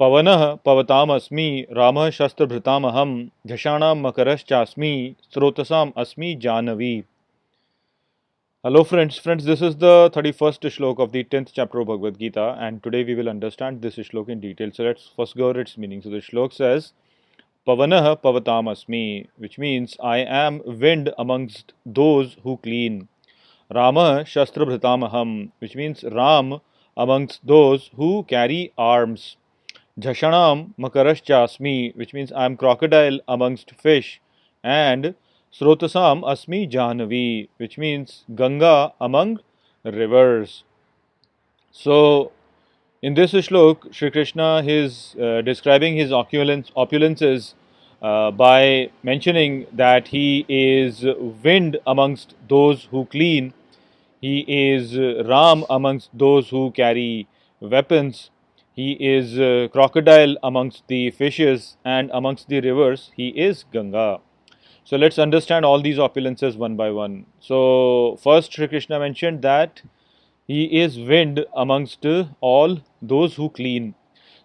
Pavanah pavatam Ramah shastrabhritamaham Jhashanam makarashchasmi Srotasam asmi Janavi. Hello friends, this is the 31st shlok of the 10th chapter of Bhagavad Gita, and today we will understand this shlok in detail. So let's first go over its meaning. So the shlok says, Pavanah pavatam asmi, which means I am wind amongst those who clean. Rama shastrabhritamaham, which means Ram amongst those who carry arms. Jhashanam makaraschasmi, which means I am crocodile amongst fish. And Srotasam asmi Jahnavi, which means Ganga among rivers. So, in this shlok, Sri Krishna is describing his opulences by mentioning that he is wind amongst those who clean, he is Ram amongst those who carry weapons, he is crocodile amongst the fishes, and amongst the rivers, he is Ganga. So let's understand all these opulences one by one. So, first, Sri Krishna mentioned that he is wind amongst all those who clean.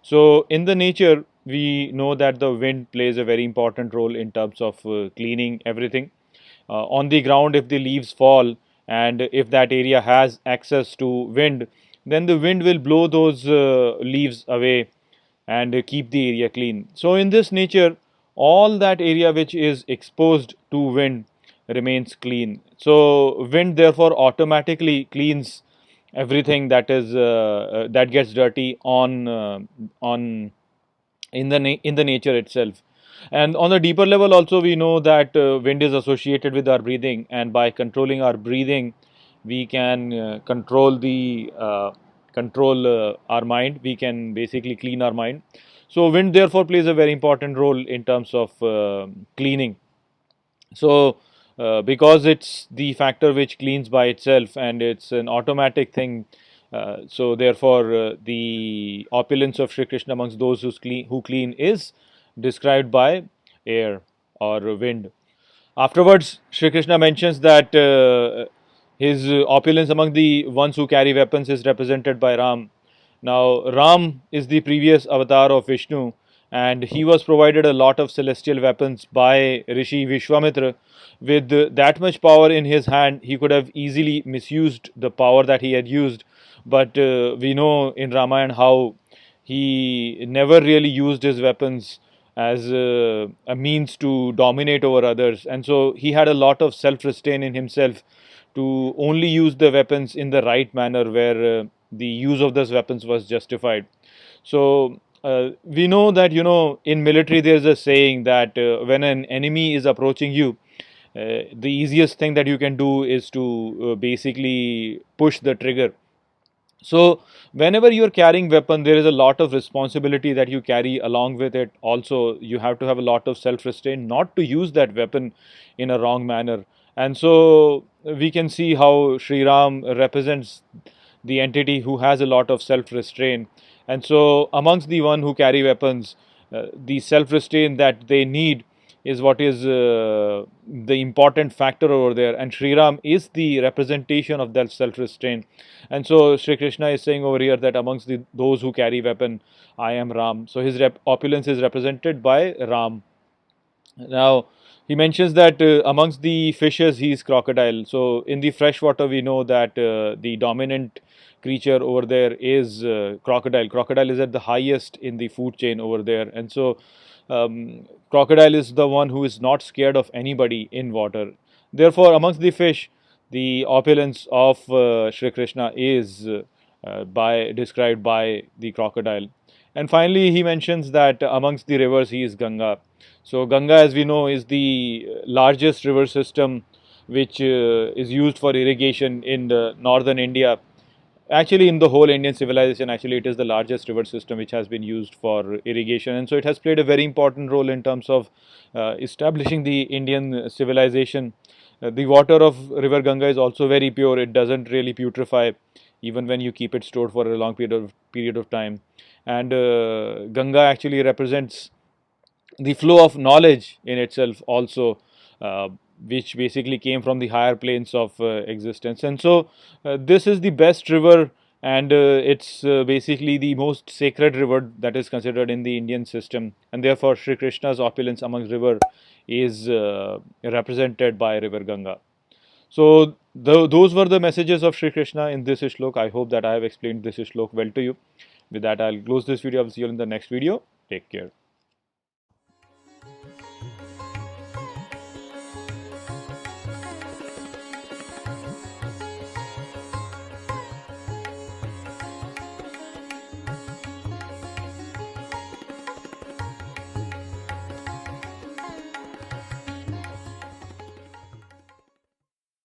So, in the nature, we know that the wind plays a very important role in terms of cleaning everything. On the ground, if the leaves fall and if that area has access to wind, then the wind will blow those leaves away and keep the area clean. So, in this nature, all that area which is exposed to wind remains clean. So, wind therefore automatically cleans everything that is that gets dirty on in the nature itself. And on a deeper level also, we know that wind is associated with our breathing, and by controlling our breathing we can control our mind. We can basically clean our mind. So wind therefore plays a very important role in terms of cleaning. So because it's the factor which cleans by itself and it's an automatic thing, so therefore the opulence of Shri Krishna amongst those who clean is described by air or wind. Afterwards, Shri Krishna mentions that his opulence among the ones who carry weapons is represented by Ram. Now, Ram is the previous avatar of Vishnu, and he was provided a lot of celestial weapons by Rishi Vishwamitra. With that much power in his hand, he could have easily misused the power that he had used. But we know in Ramayana how he never really used his weapons as a means to dominate over others, and so he had a lot of self restraint in himself to only use the weapons in the right manner where the use of those weapons was justified. So we know that in military there is a saying that when an enemy is approaching you, the easiest thing that you can do is to basically push the trigger. So whenever you're carrying weapon, there is a lot of responsibility that you carry along with it. Also, you have to have a lot of self restraint not to use that weapon in a wrong manner. And so we can see how Sri Ram represents the entity who has a lot of self restraint. And so amongst the one who carry weapons, the self restraint that they need is what is the important factor over there, and Sri Ram is the representation of that self restraint. And so Sri Krishna is saying over here that amongst those who carry weapon, I am Ram. So his opulence is represented by Ram. Now he mentions that amongst the fishes he is crocodile. So in the fresh water we know that the dominant creature over there is crocodile. Crocodile is at the highest in the food chain over there, and so crocodile is the one who is not scared of anybody in water. Therefore, amongst the fish, the opulence of Sri Krishna is described by the crocodile. And finally, he mentions that amongst the rivers, he is Ganga. So, Ganga, as we know, is the largest river system which is used for irrigation in northern India. Actually, in the whole Indian civilization, actually, it is the largest river system which has been used for irrigation. And so, it has played a very important role in terms of establishing the Indian civilization. The water of River Ganga is also very pure. It doesn't really putrefy even when you keep it stored for a long period of time. And Ganga actually represents the flow of knowledge in itself also, which basically came from the higher planes of existence. And so this is the best river and it's basically the most sacred river that is considered in the Indian system, and therefore Sri Krishna's opulence among river is represented by river Ganga. So those were the messages of Sri Krishna in this shlok. I hope that I have explained this shlok well to you. With that, I'll close this video. I'll see you in the next video. Take care.